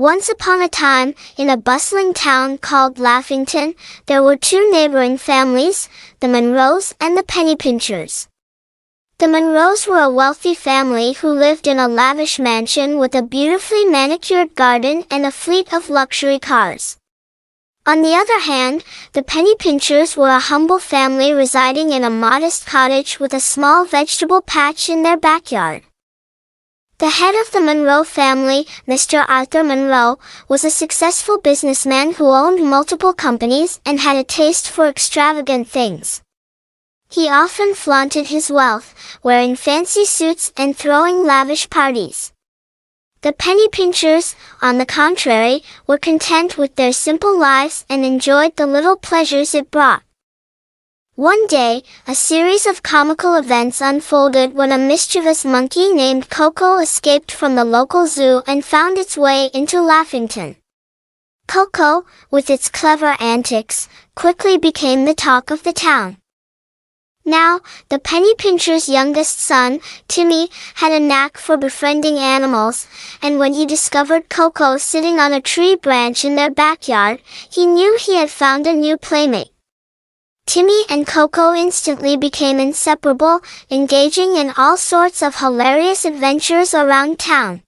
Once upon a time, in a bustling town called Laffington, there were two neighboring families, the Monroes and the Pennypinchers. The Monroes were a wealthy family who lived in a lavish mansion with a beautifully manicured garden and a fleet of luxury cars. On the other hand, the Pennypinchers were a humble family residing in a modest cottage with a small vegetable patch in their backyard. The head of the Monroe family, Mr. Arthur Monroe, was a successful businessman who owned multiple companies and had a taste for extravagant things. He often flaunted his wealth, wearing fancy suits and throwing lavish parties. The Pennypinchers, on the contrary, were content with their simple lives and enjoyed the little pleasures it brought. One day, a series of comical events unfolded when a mischievous monkey named Coco escaped from the local zoo and found its way into Laffington. Coco, with its clever antics, quickly became the talk of the town. Now, the Pennypincher's youngest son, Timmy, had a knack for befriending animals, and when he discovered Coco sitting on a tree branch in their backyard, he knew he had found a new playmate. Timmy and Coco instantly became inseparable, engaging in all sorts of hilarious adventures around town.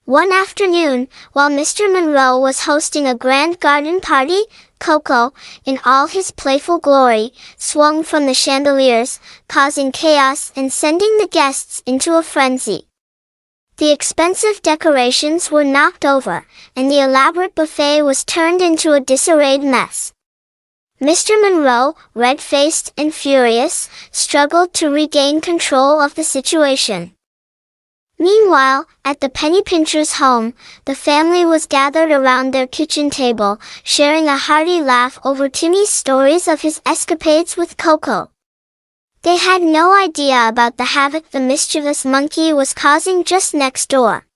One afternoon, while Mr. Monroe was hosting a grand garden party, Coco, in all his playful glory, swung from the chandeliers, causing chaos and sending the guests into a frenzy. The expensive decorations were knocked over, and the elaborate buffet was turned into a disarrayed mess. Mr. Monroe, red-faced and furious, struggled to regain control of the situation. Meanwhile, at the Pennypincher's home, the family was gathered around their kitchen table, sharing a hearty laugh over Timmy's stories of his escapades with Coco. They had no idea about the havoc the mischievous monkey was causing just next door.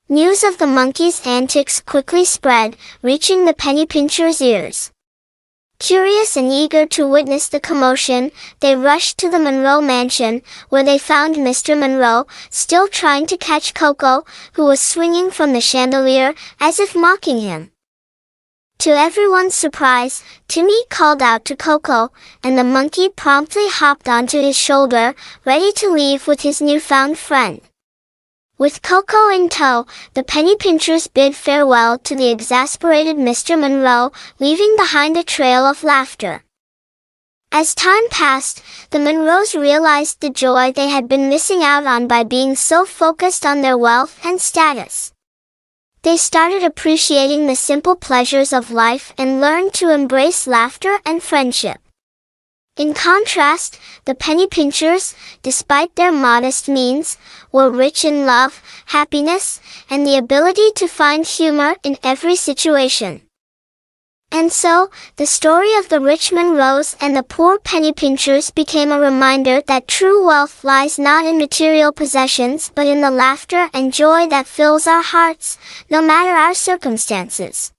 News of the monkey's antics quickly spread, reaching the Pennypincher's ears. Curious and eager to witness the commotion, they rushed to the Monroe mansion, where they found Mr. Monroe, still trying to catch Coco, who was swinging from the chandelier, as if mocking him. To everyone's surprise, Timmy called out to Coco, and the monkey promptly hopped onto his shoulder, ready to leave with his newfound friend. With Coco in tow, the Pennypinchers bid farewell to the exasperated Mr. Monroe, leaving behind a trail of laughter. As time passed, the Monroes realized the joy they had been missing out on by being so focused on their wealth and status. They started appreciating the simple pleasures of life and learned to embrace laughter and friendship. In contrast, the Pennypinchers, despite their modest means, were rich in love, happiness, and the ability to find humor in every situation. And so, the story of the rich Monroes and the poor Pennypinchers became a reminder that true wealth lies not in material possessions but in the laughter and joy that fills our hearts, no matter our circumstances.